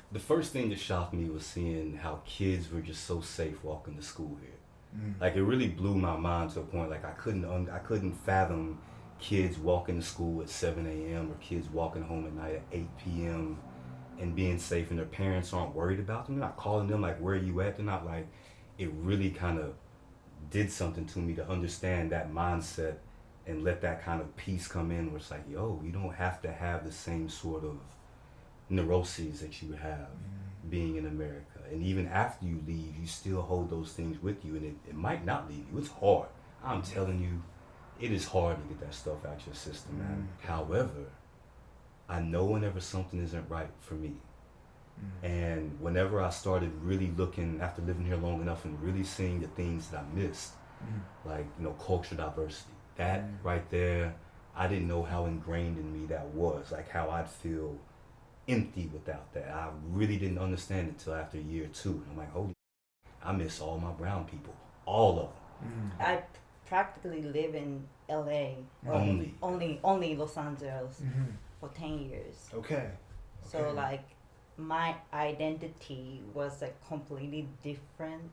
The first thing that shocked me was seeing how kids were just so safe walking to school here. Like it really blew my mind to a point like I couldn't fathom kids walking to school at 7 a.m. or kids walking home at night at 8 p.m. and being safe and their parents aren't worried about them. They're not calling them like, where are you at? They're not like, it really kind of did something to me to understand that mindset and let that kind of peace come in where it's like, yo, you don't have to have the same sort of neuroses that you have being in America. And even after you leave, you still hold those things with you, and it might not leave you. It's hard. I'm telling you, it is hard to get that stuff out your system, man. However, I know whenever something isn't right for me. And whenever I started really looking, after living here long enough and really seeing the things that I missed, like, cultural diversity, that right there, I didn't know how ingrained in me that was, like how I'd feel empty without that. I really didn't understand it until after a year or two. And I'm like, holy, I miss all my brown people, all of them. I practically live in LA, only Los Angeles for 10 years. Okay. So like my identity was like completely different.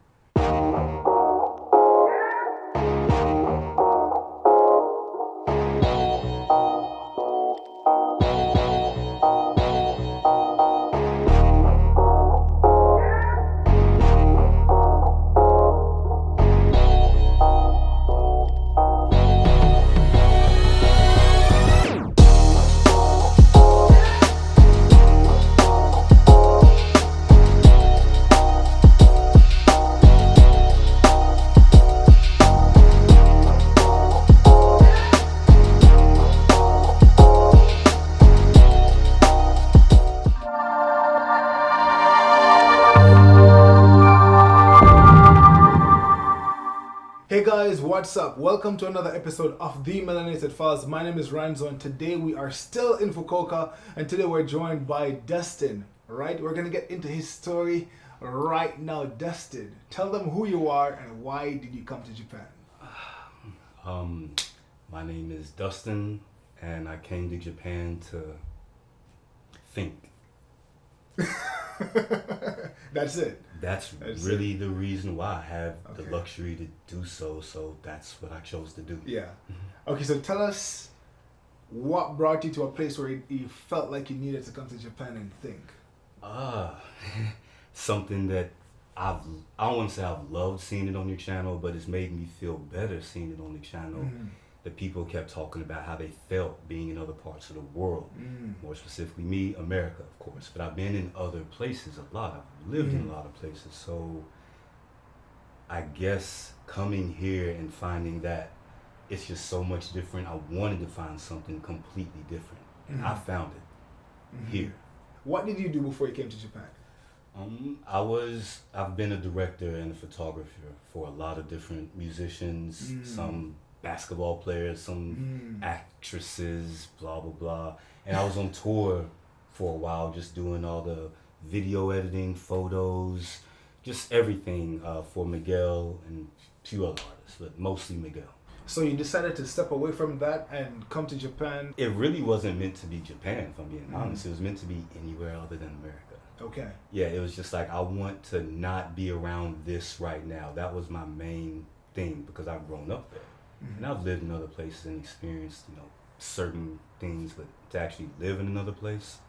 Hey guys, what's up? Welcome to another episode of the Melanated Files. My name is Ranzo, and today we are still in Fukuoka, and today we're joined by Destin. Right? We're gonna get into his story right now. Destin, tell them who you are and why did you come to Japan? My name is Dustin, and I came to Japan to think. That's it. That's really the reason why I have the luxury to do so. So that's what I chose to do. Yeah. Okay, so tell us what brought you to a place where you felt like you needed to come to Japan and think. Something that I don't want to say I've loved seeing it on your channel, but it's made me feel better seeing it on the channel. That people kept talking about how they felt being in other parts of the world. More specifically me, America, of course. But I've been in other places a lot. I've lived in a lot of places. So I guess coming here and finding that it's just so much different, I wanted to find something completely different. And I found it here. What did you do before you came to Japan? I've been a director and a photographer for a lot of different musicians, some basketball players, some actresses, blah, blah, blah. And I was on tour for a while, just doing all the video editing, photos, just everything for Miguel and a few other artists, but mostly Miguel. So you decided to step away from that and come to Japan? It really wasn't meant to be Japan, if I'm being honest. It was meant to be anywhere other than America. Okay. Yeah, it was just like, I want to not be around this right now. That was my main thing because I've grown up there. And I've lived in other places and experienced, certain things, but to actually live in another place,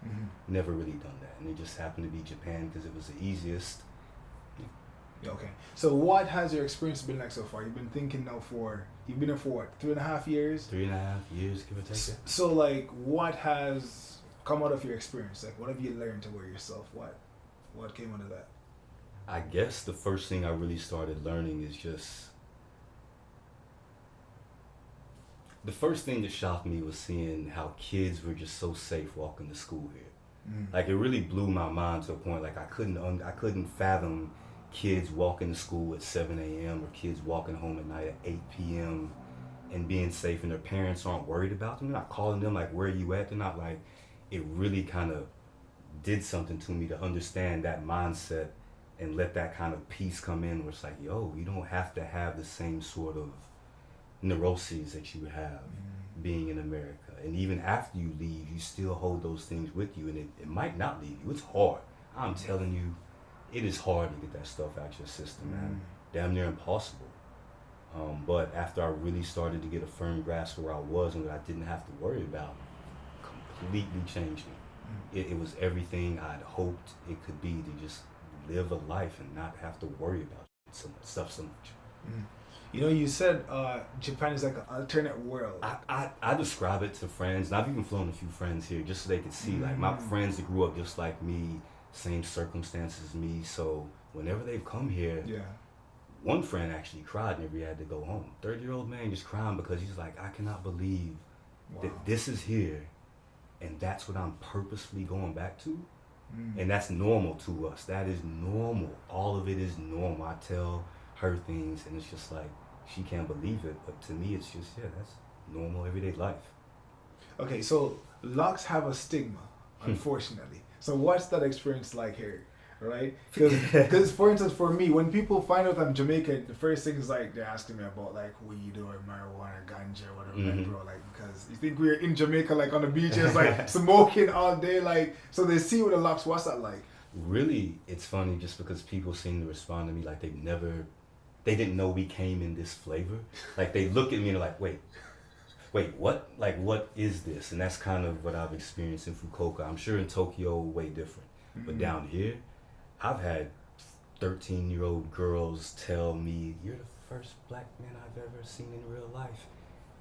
never really done that. And it just happened to be Japan because it was the easiest. Yeah, okay. So what has your experience been like so far? You've been there for what, 3.5 years? 3.5 years, give or take. So like, what has come out of your experience? Like, what have you learned to wear yourself? What came out of that? I guess the first thing I really started learning is just, the first thing that shocked me was seeing how kids were just so safe walking to school here. Like it really blew my mind to a point like I couldn't fathom kids walking to school at 7 a.m. or kids walking home at night at 8 p.m. and being safe and their parents aren't worried about them. They're not calling them like, where are you at? They're not like, it really kind of did something to me to understand that mindset and let that kind of peace come in where it's like, yo, you don't have to have the same sort of neuroses that you have being in America. And even after you leave, you still hold those things with you, and it might not leave you. It's hard. I'm telling you, it is hard to get that stuff out your system, man. Damn near impossible. But after I really started to get a firm grasp of where I was and what I didn't have to worry about, completely changed me. It was everything I'd hoped it could be, to just live a life and not have to worry about so much. You know, you said Japan is like an alternate world. I describe it to friends, and I've even flown a few friends here just so they could see, like, my friends that grew up just like me, same circumstances as me, so whenever they've come here, one friend actually cried whenever he had to go home. 30-year-old man just crying because he's like, I cannot believe that this is here, and that's what I'm purposefully going back to. And that's normal to us. That is normal. All of it is normal. I tell her things, and it's just like, she can't believe it. But to me, it's just, that's normal, everyday life. Okay, so locks have a stigma, unfortunately. So what's that experience like here? Right? Because for instance, for me, when people find out I'm Jamaican, the first thing is like they're asking me about like weed or marijuana, ganja, whatever, like, bro. Like, because you think we're in Jamaica, like on the beaches, like smoking all day, like, so they see with the locks. What's that like? Really, it's funny just because people seem to respond to me like they didn't know we came in this flavor. Like, they look at me and they're like, wait, what? Like, what is this? And that's kind of what I've experienced in Fukuoka. I'm sure in Tokyo, way different, but down here, I've had 13-year-old girls tell me, you're the first black man I've ever seen in real life.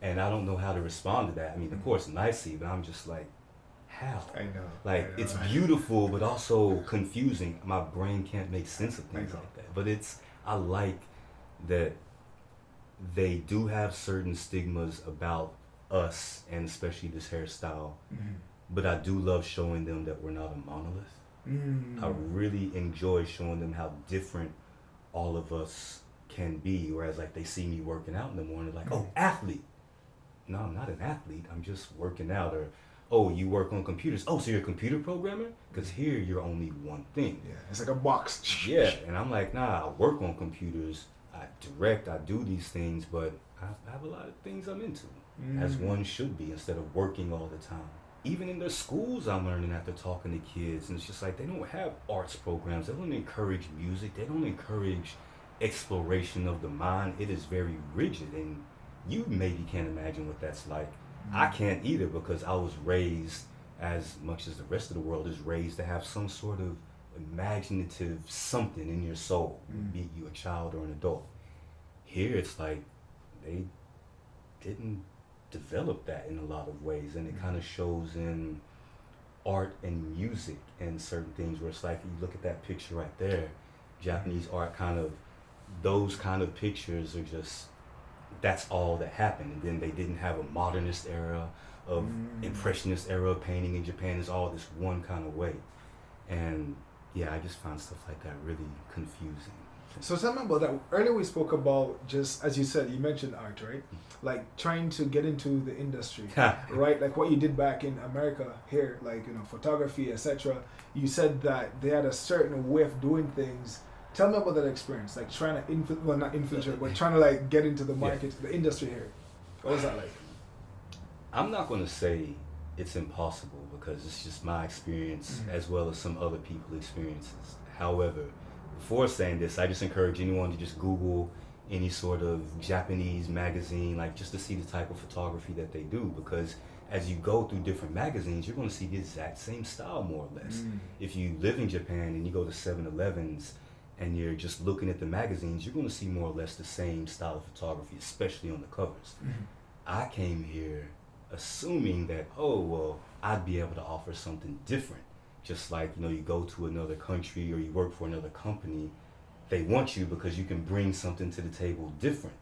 And I don't know how to respond to that. I mean, of course, nicely, but I'm just like, how? I know. Like, it's beautiful, but also confusing. My brain can't make sense of things like that. But I like that they do have certain stigmas about us, and especially this hairstyle. But I do love showing them that we're not a monolith. I really enjoy showing them how different all of us can be, whereas like they see me working out in the morning, like, oh, athlete. No, I'm not an athlete, I'm just working out. Or, oh, you work on computers. Oh, so you're a computer programmer? Because here you're only one thing. Yeah, it's like a box. Yeah, and I'm like, nah, I work on computers, I direct, I do these things, but I have a lot of things I'm into, as one should be, instead of working all the time. Even in their schools, I'm learning after talking to kids, and it's just like, they don't have arts programs, they don't encourage music, they don't encourage exploration of the mind. It is very rigid, and you maybe can't imagine what that's like. I can't either, because I was raised, as much as the rest of the world is raised, to have some sort of imaginative something in your soul, be it you a child or an adult. Here it's like, they didn't develop that in a lot of ways, and it kind of shows in art and music and certain things, where it's like, you look at that picture right there, Japanese art, kind of, those kind of pictures are just, that's all that happened. And then they didn't have a modernist era of impressionist era of painting in Japan. Is all this one kind of way. And yeah, I just found stuff like that really confusing. So tell me about that. Earlier we spoke about, just as you said, you mentioned art, right? Like trying to get into the industry, right? Like what you did back in America here, like, you know, photography, etc. You said that they had a certain way of doing things. Tell me about that experience, like trying to not infiltrate, but trying to like get into the market, the industry here. What was that like? I'm not going to say it's impossible, because it's just my experience as well as some other people's experiences. However, before saying this, I just encourage anyone to just Google any sort of Japanese magazine, like just to see the type of photography that they do, because as you go through different magazines, you're going to see the exact same style, more or less. If you live in Japan and you go to 7-Elevens and you're just looking at the magazines, you're going to see more or less the same style of photography, especially on the covers. I came here assuming that, oh, well, I'd be able to offer something different. Just like, you know, you go to another country or you work for another company, they want you because you can bring something to the table different.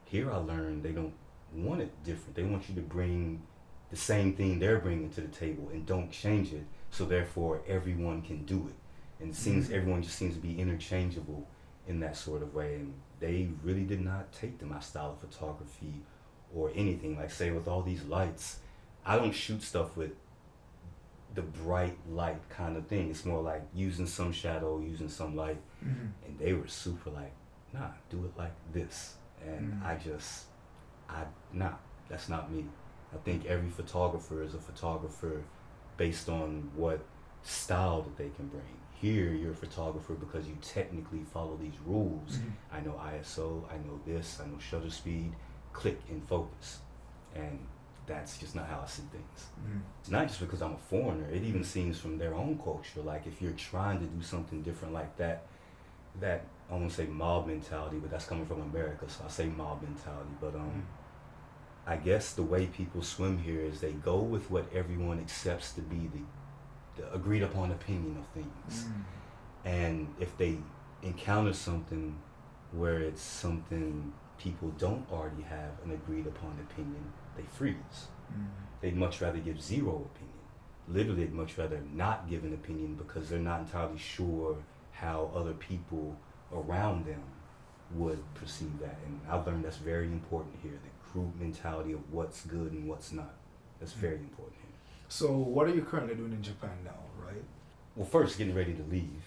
Here I learned they don't want it different. They want you to bring the same thing they're bringing to the table and don't change it, so therefore everyone can do it. And it seems everyone just seems to be interchangeable in that sort of way, and they really did not take to my style of photography or anything. Like, say, with all these lights, I don't shoot stuff with the bright light kind of thing. It's more like using some shadow, using some light, and they were super like, nah, do it like this. And nah, that's not me. I think every photographer is a photographer based on what style that they can bring. here you're a photographer because you technically follow these rules. I know ISO, I know this, I know shutter speed, click and focus. And that's just not how I see things. It's not just because I'm a foreigner. It even seems from their own culture, like if you're trying to do something different like that I won't say mob mentality, but that's coming from America, so I say mob mentality. But I guess the way people swim here is they go with what everyone accepts to be the agreed upon opinion of things. And if they encounter something where it's something people don't already have an agreed upon opinion, they freeze. They'd much rather give zero opinion. Literally, they'd much rather not give an opinion because they're not entirely sure how other people around them would perceive that. And I've learned that's very important here, the group mentality of what's good and what's not. That's very important here. So what are you currently doing in Japan now, right? Well, first, getting ready to leave.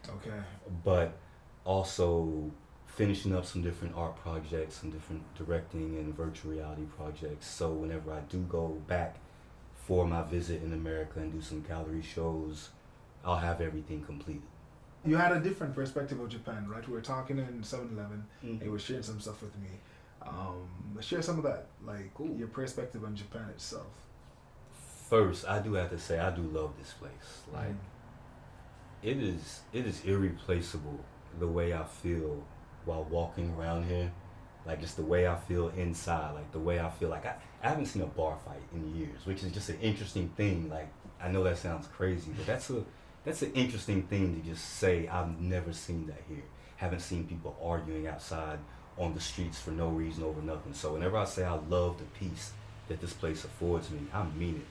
Okay. But also finishing up some different art projects, some different directing and virtual reality projects. So whenever I do go back for my visit in America and do some gallery shows, I'll have everything completed. You had a different perspective of Japan, right? We were talking in 7-Eleven, and you were sharing some stuff with me. Share some of that, like your perspective on Japan itself. First, I do have to say I do love this place. Like, it is irreplaceable the way I feel while walking around here. Like, just the way I feel inside, like the way I feel like I haven't seen a bar fight in years, which is just an interesting thing. Like, I know that sounds crazy, but that's an interesting thing to just say. I've never seen that here. Haven't seen people arguing outside on the streets for no reason over nothing. So whenever I say I love the peace that this place affords me, I mean it.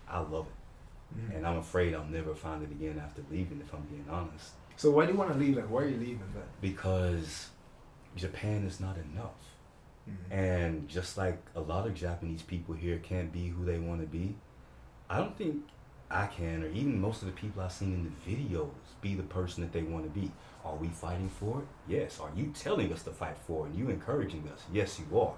I love it. And I'm afraid I'll never find it again after leaving, if I'm being honest. So why do you want to leave? Like, why are you leaving then? Because Japan is not enough. And just like a lot of Japanese people here can't be who they want to be, I don't think I can, or even most of the people I've seen in the videos, be the person that they want to be. Are we fighting for it? Yes. Are you telling us to fight for it and you encouraging us? Yes, you are.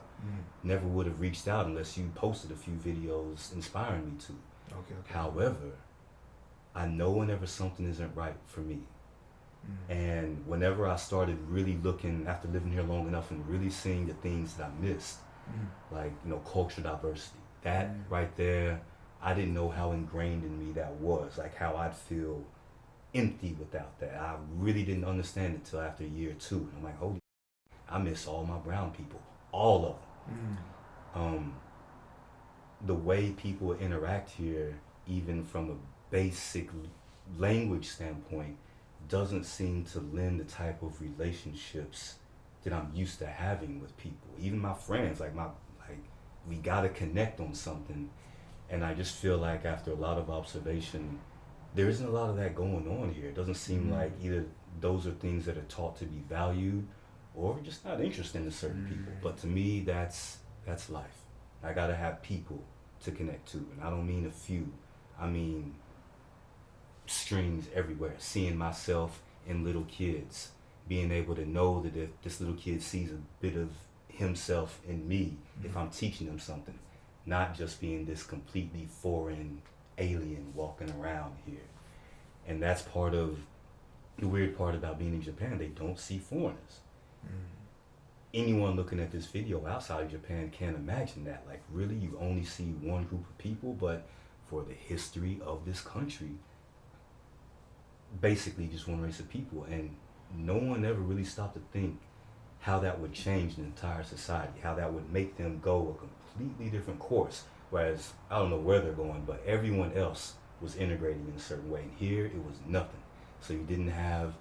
Never would have reached out unless you posted a few videos inspiring me to. Okay. However, I know whenever something isn't right for me. And whenever I started really looking, after living here long enough and really seeing the things that I missed, like, cultural diversity, that right there, I didn't know how ingrained in me that was, like how I'd feel empty without that. I really didn't understand it till after a year or two. And I'm like, holy, I miss all my brown people, all of them. The way people interact here, even from a basic language standpoint, doesn't seem to lend the type of relationships that I'm used to having with people. Even my friends, we gotta connect on something. And I just feel like after a lot of observation, there isn't a lot of that going on here. It doesn't seem like either those are things that are taught to be valued or just not interesting to certain people. But to me, that's life. I gotta have people to connect to. And I don't mean a few. I mean strings everywhere. Seeing myself in little kids. Being able to know that if this little kid sees a bit of himself in me, if I'm teaching them something. Not just being this completely foreign alien walking around here. And that's part of the weird part about being in Japan. They don't see foreigners. Anyone looking at this video outside of Japan can't imagine that. Like, really, you only see one group of people, but for the history of this country, basically just one race of people. And no one ever really stopped to think how that would change an entire society, how that would make them go a completely different course. Whereas, I don't know where they're going, but everyone else was integrating in a certain way. And here, it was nothing. So you didn't have,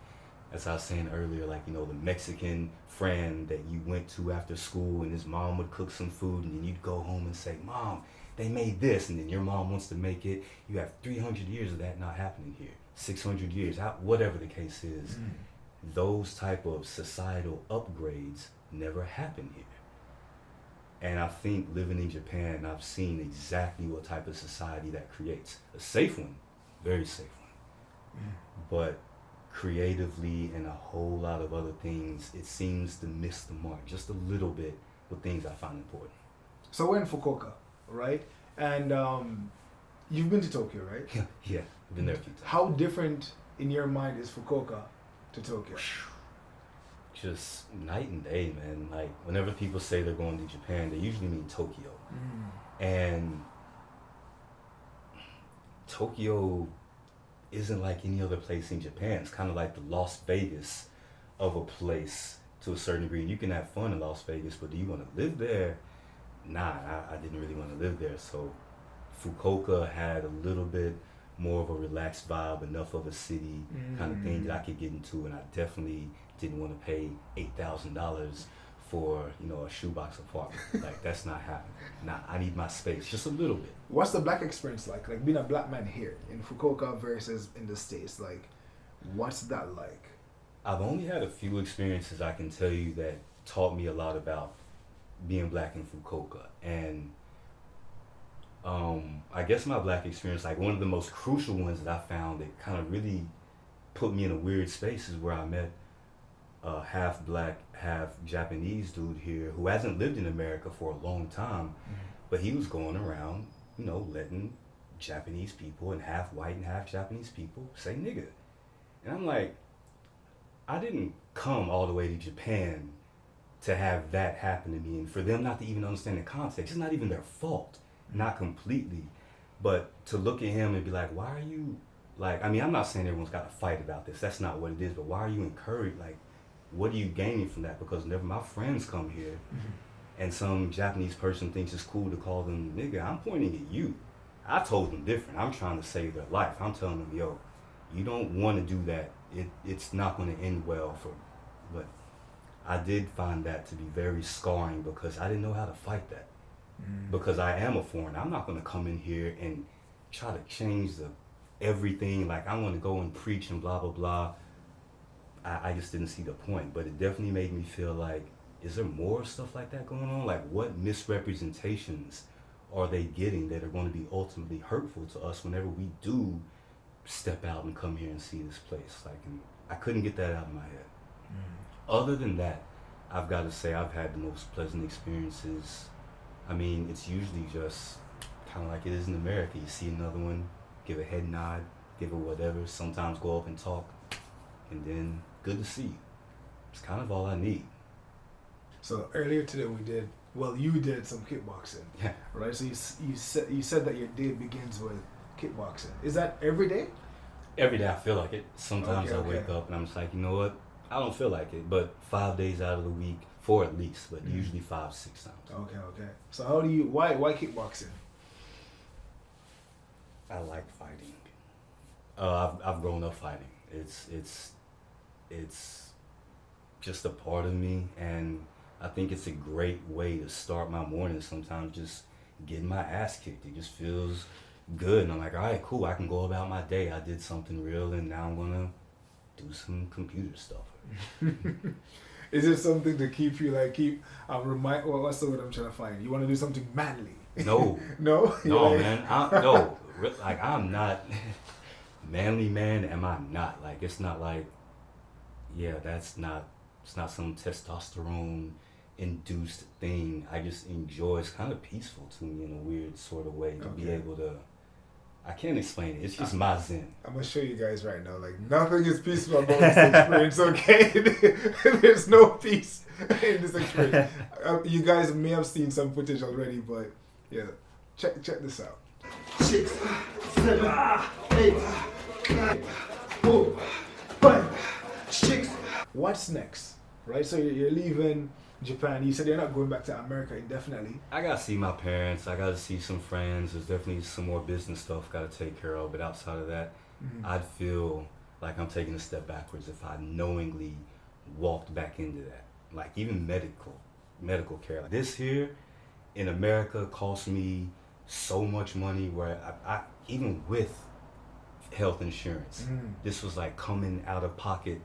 as I was saying earlier, like, the Mexican friend that you went to after school and his mom would cook some food and then you'd go home and say, Mom, they made this, and then your mom wants to make it. You have 300 years of that not happening here, 600 years, whatever the case is. Those type of societal upgrades never happen here. And I think living in Japan, I've seen exactly what type of society that creates. A safe one, very safe one. But creatively and a whole lot of other things, it seems to miss the mark just a little bit with things I find important. So we're in Fukuoka, right? And you've been to Tokyo, right? Yeah, I've been there a few times. How different in your mind is Fukuoka to Tokyo? Just night and day, man. Like, whenever people say they're going to Japan, they usually mean Tokyo. And Tokyo isn't like any other place in Japan. It's kind of like the Las Vegas of a place to a certain degree. You can have fun in Las Vegas, but do you want to live there? Nah, I didn't really want to live there. So Fukuoka had a little bit more of a relaxed vibe, enough of a city kind of thing that I could get into, and I definitely didn't want to pay $8,000 for, you know, a shoebox apartment. Like, that's not happening. Nah, I need my space, just a little bit. What's the black experience like? Like being a black man here in Fukuoka versus in the States, like what's that like? I've only had a few experiences I can tell you that taught me a lot about being black in Fukuoka. And I guess my black experience, like one of the most crucial ones that I found that kind of really put me in a weird space, is where I met a half black, half Japanese dude here who hasn't lived in America for a long time, but he was going around, you know, letting Japanese people and half white and half Japanese people say nigga. And I'm like, I didn't come all the way to Japan to have that happen to me, and for them not to even understand the context. It's not even their fault, not completely, but to look at him and be like, why are you, like, I mean, I'm not saying everyone's got to fight about this, that's not what it is, but why are you encouraged, like, what are you gaining from that? Because whenever my friends come here and some Japanese person thinks it's cool to call them nigga, I'm pointing at you. I told them different. I'm trying to save their life. I'm telling them, yo, you don't want to do that. It's not going to end well for, but I did find that to be very scarring because I didn't know how to fight that. Because I am a foreigner. I'm not going to come in here and try to change everything. Like, I want to go and preach and blah, blah, blah. I just didn't see the point, but it definitely made me feel like, is there more stuff like that going on? Like, what misrepresentations are they getting that are going to be ultimately hurtful to us whenever we do step out and come here and see this place? Like, and I couldn't get that out of my head. Other than that, I've got to say I've had the most pleasant experiences. I mean, it's usually just kind of like it is in America. You see another one, give a head nod, give it whatever, sometimes go up and talk, and then good to see you. It's kind of all I need. So earlier today you did some kickboxing. Yeah. Right? So you said that your day begins with kickboxing. Is that every day? Every day I feel like it. Sometimes I wake up and I'm just like, you know what? I don't feel like it, but 5 days out of the week, 4 at least, but usually 5, 6 times. Okay. So why kickboxing? I like fighting. I've grown up fighting. It's just a part of me, and I think it's a great way to start my morning. Sometimes just getting my ass kicked, it just feels good, and I'm like, all right, cool, I can go about my day. I did something real, and now I'm gonna do some computer stuff. Is it something to keep you what's the word I'm trying to find? You want to do something manly? No. No, Man. I'm not manly man. Am I not? Like, it's not like, yeah, it's not some testosterone induced thing. I just enjoy. It's kind of peaceful to me in a weird sort of way to be able to. I can't explain it. It's just my zen. I'm gonna show you guys right now. Like, nothing is peaceful about this experience. Okay, there's no peace in this experience. You guys may have seen some footage already, but yeah, check this out. 6, 7, 8, 9, 4, 5, 6. What's next? Right. So you're leaving Japan. You said you're not going back to America indefinitely. I gotta see my parents. I gotta see some friends. There's definitely some more business stuff gotta take care of. But outside of that, I'd feel like I'm taking a step backwards if I knowingly walked back into that. Like, even medical care. Like, this here in America cost me so much money, where I even with health insurance, this was like coming out of pocket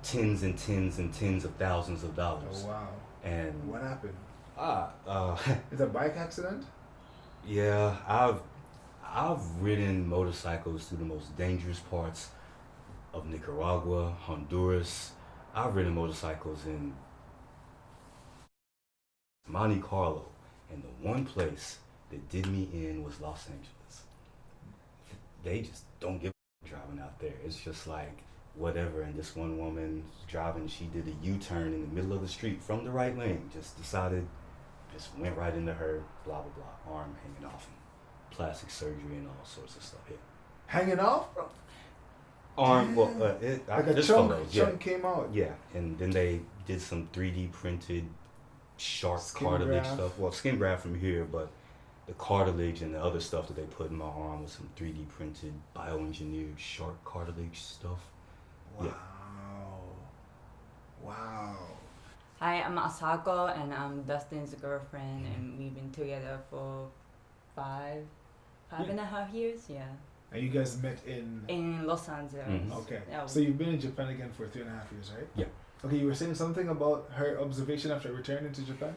tens and tens and tens of thousands of dollars. Oh wow. And what happened? Is it a bike accident? Yeah, I've ridden motorcycles through the most dangerous parts of Nicaragua, Honduras. I've ridden motorcycles in Monte Carlo, and the one place that did me in was Los Angeles. They just don't give a driving out there. It's just like whatever. And this one woman driving, she did a U-turn in the middle of the street from the right lane. Just went right into her. Blah blah blah. Arm hanging off, and plastic surgery and all sorts of stuff. Yeah. Hanging off, bro. Arm. Well, like a chunk came out. Yeah, and then they did some 3D printed shark Skin cartilage graft. stuff. Well, skin graft from here, but the cartilage and the other stuff that they put in my arm was some 3D printed bioengineered shark cartilage stuff. Wow. Yeah. Wow. Hi, I'm Asako, and I'm Dustin's girlfriend, and we've been together for five and a half years. Yeah. And you guys met In Los Angeles. Mhm. Okay. Yeah. So you've been in Japan again for 3.5 years, right? Yeah. Okay, you were saying something about her observation after returning to Japan?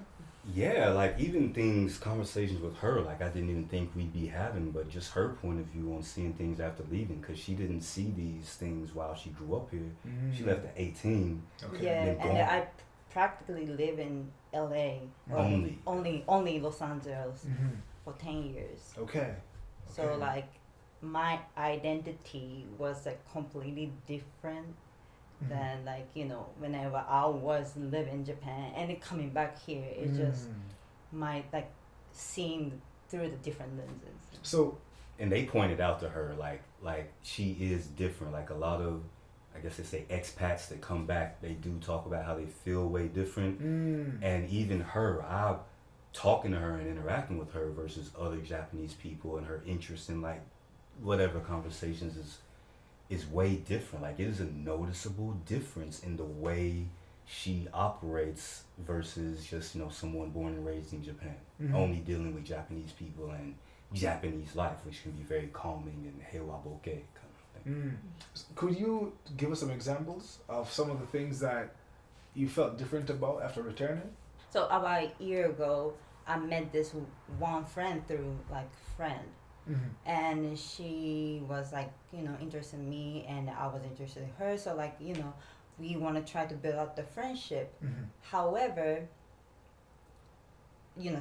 Yeah, like even conversations with her, like I didn't even think we'd be having, but just her point of view on seeing things after leaving, because she didn't see these things while she grew up here. She left at 18. Okay. Yeah, They're and gone. I practically live in LA. Only Los Angeles Mhm. for 10 years. Okay. So Okay. like my identity was like completely different Mhm. than like, whenever I was living in Japan and then coming back here, it just my like seeing through the different lenses. So, And they pointed out to her like she is different. Like a lot of, I guess they say expats that come back, they do talk about how they feel way different. And even her, I talking to her and interacting with her versus other Japanese people, and her interest in like whatever conversations is way different. Like it is a noticeable difference in the way she operates versus just someone born and raised in Japan, only dealing with Japanese people and Japanese life, which can be very calming and heiwaboke kind of thing. Could you give us some examples of some of the things that you felt different about after returning? So about a year ago, I met this one friend through like friend. And she was like, interested in me, and I was interested in her. So like, we want to try to build up the friendship. However,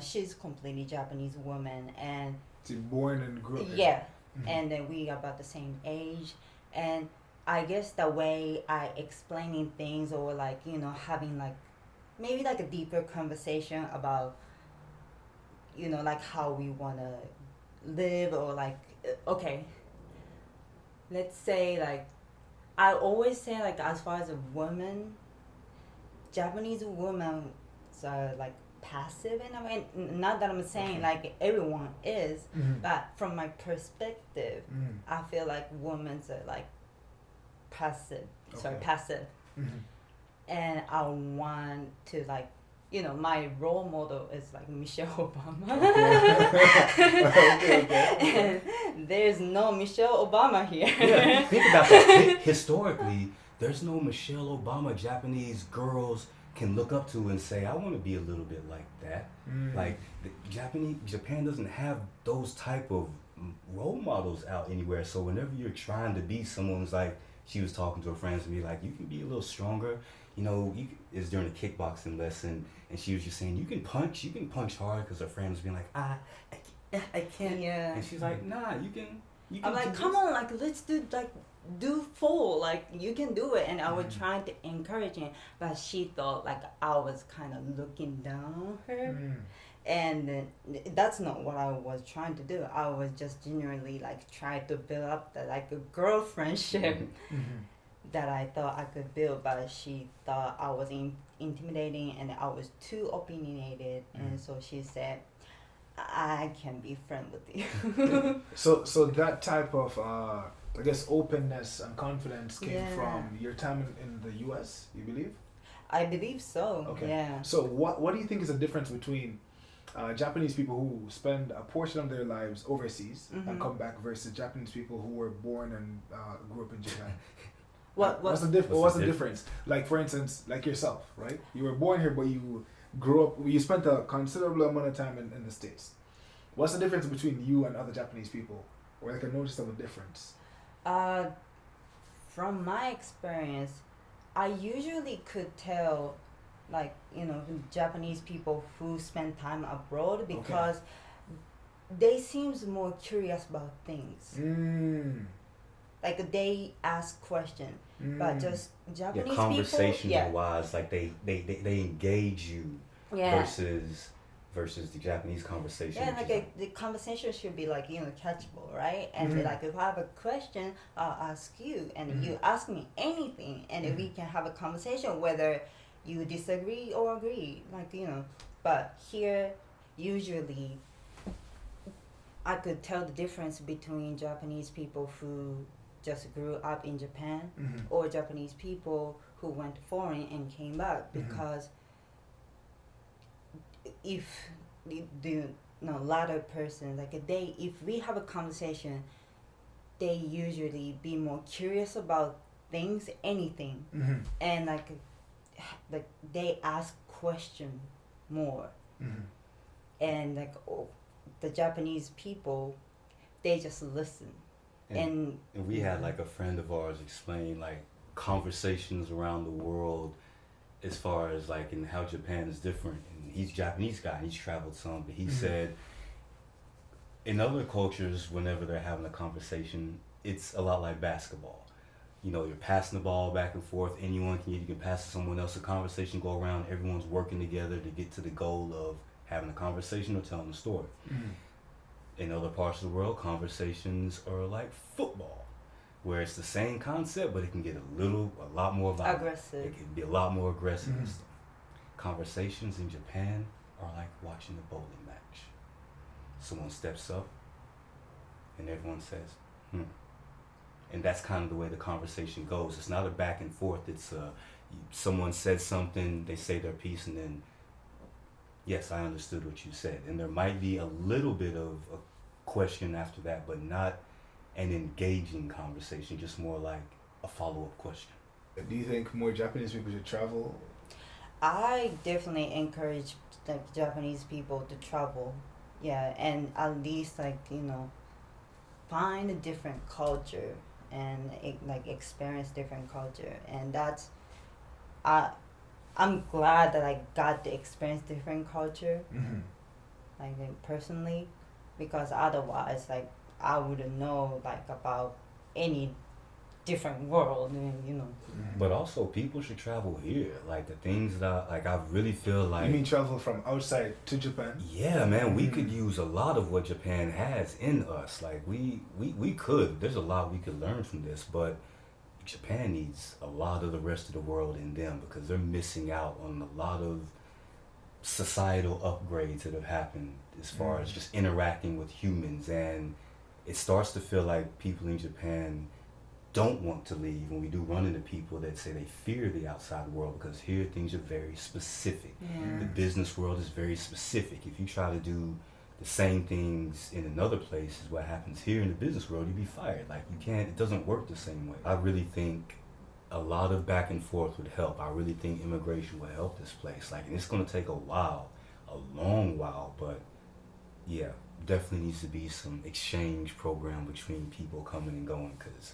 she's completely Japanese woman, and So you're born and grew up here. yeah, and then we are about the same age, and I guess the way I explaining things, or like having like maybe like a deeper conversation about like how we want to live, or like okay, let's say like I always say like as far as a woman, Japanese women are like passive in a way. Not that I'm saying like everyone is, but from my perspective, I feel like women are like passive. Sorry, Okay. passive. And I want to like, my role model is like Michelle Obama. Okay. And there's no Michelle Obama here. Yeah, think about that. Historically, there's no Michelle Obama Japanese girls can look up to and say, I want to be a little bit like that. Like Japan doesn't have those type of role models out anywhere. So whenever you're trying to be someone's, like she was talking to her friends and be like, you can be a little stronger. It's during a kickboxing lesson, and she was just saying, you can punch hard, because her friend was being like, I can't. Yeah. And she's like, nah, you can. I'm like, come on, like let's do full, like you can do it. And I was trying to encourage him, but she thought like I was kind of looking down on her. And that's not what I was trying to do. I was just genuinely like trying to build up like a girl friendship that I thought I could build, but she thought I was intimidating and I was too opinionated. And so she said, I can be friends with you. So that type of I guess openness and confidence came from your time in the US, you believe? I believe so. Okay. Yeah. So what do you think is the difference between Japanese people who spend a portion of their lives overseas and come back versus Japanese people who were born and grew up in Japan? What's the difference? Like, for instance, like yourself, right? You were born here, but you grew up, you spent a considerable amount of time in the States. What's the difference between you and other Japanese people? Or like a noticeable difference? From my experience, I usually could tell, like, Japanese people who spend time abroad, because they seems more curious about things. like they ask question, but just Japanese people, conversational wise, like they engage you yeah. versus the Japanese conversation. Yeah, like the conversation should be like, catchable, right? And like if I have a question, I'll ask you, and you ask me anything, and then we can have a conversation whether you disagree or agree, like But here, usually, I could tell the difference between Japanese people who just grew up in Japan or Japanese people who went foreign and came back, because if the latter person, like if we have a conversation, they usually be more curious about things, anything, and like they ask question more, and like the Japanese people, they just listen. And we had like a friend of ours explain like conversations around the world as far as like in how Japan is different. And he's a Japanese guy and he's traveled some, but he said in other cultures, whenever they're having a conversation, it's a lot like basketball. You're passing the ball back and forth. You can pass to someone else. A conversation go around. Everyone's working together to get to the goal of having a conversation or telling a story. In other parts of the world, conversations are like football, where it's the same concept, but it can get a lot more violent. Aggressive. It can be a lot more aggressive and stuff. Conversations in Japan are like watching a bowling match. Someone steps up, and everyone says, And that's kind of the way the conversation goes. It's not a back and forth. It's someone said something, they say their piece, and then, yes, I understood what you said. And there might be a little bit of a question after that, but not an engaging conversation, just more like a follow-up question. Do you think more Japanese people should travel? I definitely encourage like Japanese people to travel, and at least find a different culture and experience different culture, and that's I'm glad that I got to experience different culture, personally, because otherwise I wouldn't know about any different world, But also, people should travel here. Like the things that I really feel like. You mean travel from outside to Japan? Yeah, man, we could use a lot of what Japan has in us. Like we could. There's a lot we could learn from this, but Japan needs a lot of the rest of the world in them, because they're missing out on a lot of societal upgrades that have happened as far as just interacting with humans, and it starts to feel like people in Japan don't want to leave. When we do run into people that say they fear the outside world, because here things are very specific. The business world is very specific. If you try to do the same things in another place as what happens here in the business world, you'd be fired. It doesn't work the same way. I really think a lot of back and forth would help. I really think immigration would help this place. And it's gonna take a long while, but yeah, definitely needs to be some exchange program between people coming and going, because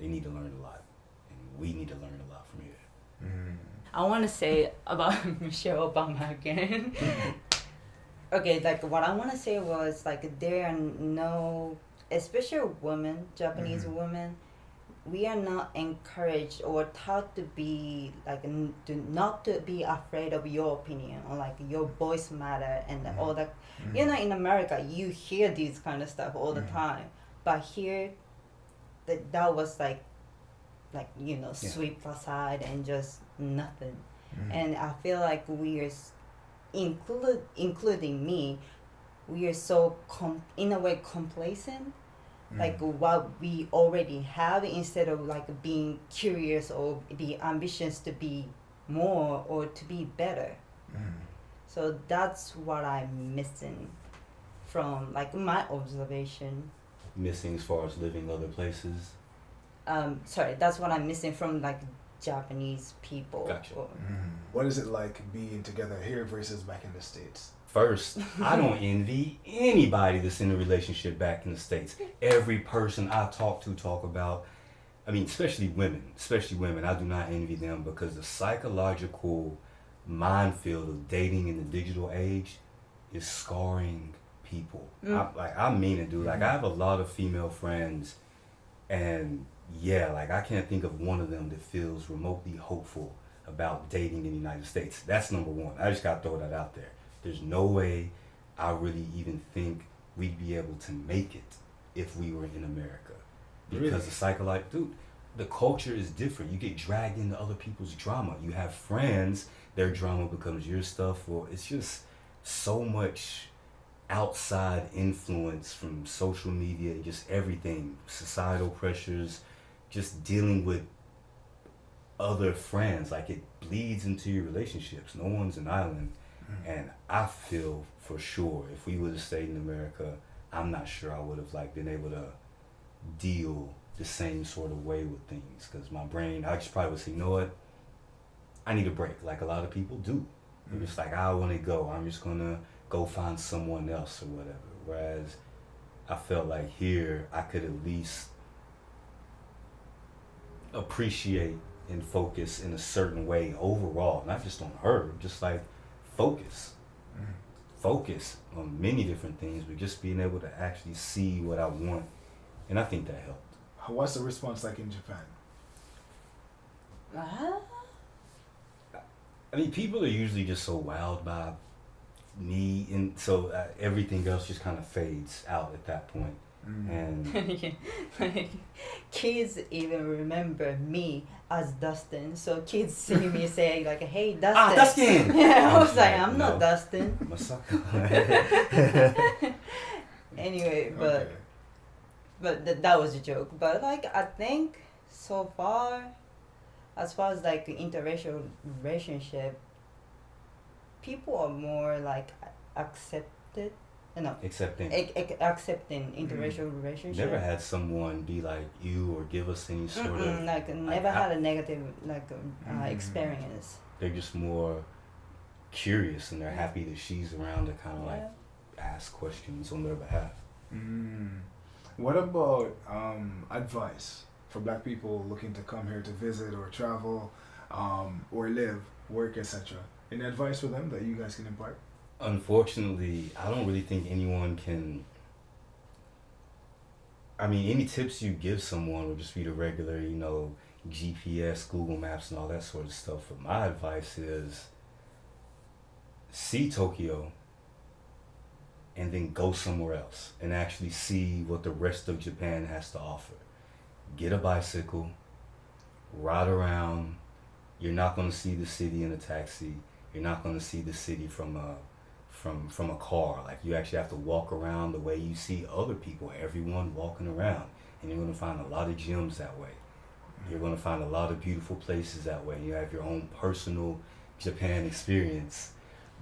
they need to learn a lot, and we need to learn a lot from here. I want to say about Michelle Obama again. Okay, what I want to say was there are no, especially women, Japanese women, we are not encouraged or taught to be not to be afraid of your opinion, or your voice matter and all that. In America you hear these kind of stuff all the time, but here that was sweep aside and just nothing. And I feel like we are including me, we are so in a way complacent, what we already have, instead of being curious or be ambitious to be more or to be better. So that's what I'm missing from my observation. Missing as far as living other places? Sorry, that's what I'm missing from Japanese people. Gotcha. What is it like being together here versus back in the States? First, I don't envy anybody that's in a relationship back in the States. Every person I talk about, especially women, I do not envy them, because the psychological minefield of dating in the digital age is scarring people. I mean it, dude. I have a lot of female friends, and yeah, like I can't think of one of them that feels remotely hopeful about dating in the United States. That's number one. I just gotta throw that out there. There's no way I really even think we'd be able to make it if we were in America. Because Really? the psychological, dude, the culture is different. You get dragged into other people's drama. You have friends, their drama becomes your stuff, or it's just so much outside influence from social media, just everything, societal pressures, just dealing with other friends. Like it bleeds into your relationships. No one's an island. And I feel for sure if we would have stayed in America, I'm not sure I would have like been able to deal the same sort of way with things, because my brain, I just probably would say, you know what, I need a break, like a lot of people do. They're just like, I want to go, I'm just gonna go find someone else or whatever. Whereas I felt like here I could at least appreciate and focus in a certain way overall, not just on her, just like focus on many different things, but just being able to actually see what I want, and I think that helped. What's the response like in Japan? I mean, people are usually just so wowed by me, and so everything else just kind of fades out at that point. And Kids even remember me as Dustin, so kids see me say like, "Hey, Dustin." Ah, Dustin! Yeah, I was like, like, I'm not no. Dustin. Masaka. Anyway, Okay. but that was a joke. But like I think so far, as far as like interracial relationship, people are more like accepted. Accepting. Accepting interracial relationship. Never had someone be like you or give us any sort of. Like never had a negative experience. They're just more curious, and they're happy that she's around to kind of like ask questions on their behalf. What about advice for Black people looking to come here to visit or travel or live, work, etc.? Any advice for them that you guys can impart? Unfortunately, I don't really think anyone can. I mean, any tips you give someone would just be the regular, GPS, Google Maps, and all that sort of stuff. But my advice is see Tokyo and then go somewhere else and actually see what the rest of Japan has to offer. Get a bicycle, ride around. You're not going to see the city in a taxi. You're not going to see the city from a car. Like, you actually have to walk around the way you see other people, everyone walking around. And you're going to find a lot of gyms that way. You're going to find a lot of beautiful places that way. You have your own personal Japan experience.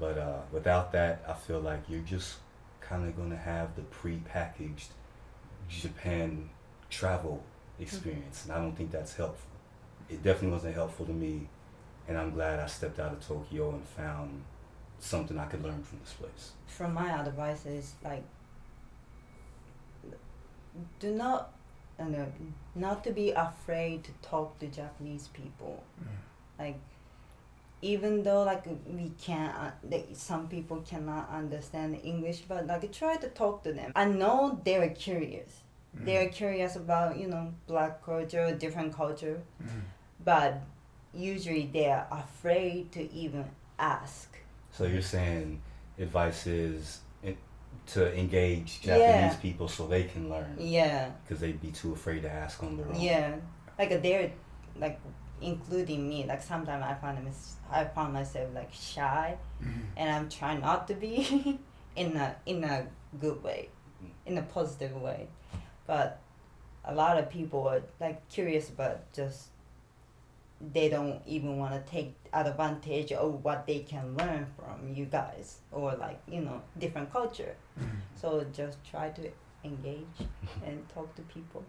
But without that, I feel like you're just kind of going to have the pre-packaged Japan travel experience. And I don't think that's helpful. It definitely wasn't helpful to me. And I'm glad I stepped out of Tokyo and found something I could learn from this place. From my advice is like, do not to be afraid to talk to Japanese people. Like, even though like we can't, some people cannot understand English, but like try to talk to them. I know they're curious. They're curious about Black culture, different culture, but usually they're afraid to even ask. So you're saying advice is to engage Japanese people so they can learn. Yeah. Because they'd be too afraid to ask on their own. Yeah. Like they're like, including me, like sometimes I found myself like shy, and I'm trying not to be in a good way, in a positive way. But a lot of people are like curious, but just they don't even want to take advantage of what they can learn from you guys, or like different culture. So just try to engage and talk to people.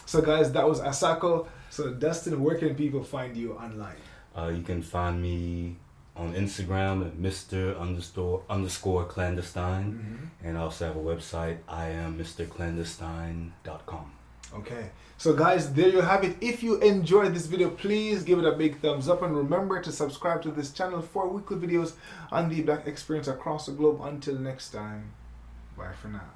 So guys, that was Asako. So Destin, where can people find you online? You can find me on Instagram at Mr__ clandestine, and I also have a website, IamMrClandestine.com. Okay, so guys, there you have it. If you enjoyed this video, please give it a big thumbs up, and remember to subscribe to this channel for weekly videos on the Black experience across the globe. Until next time, bye for now.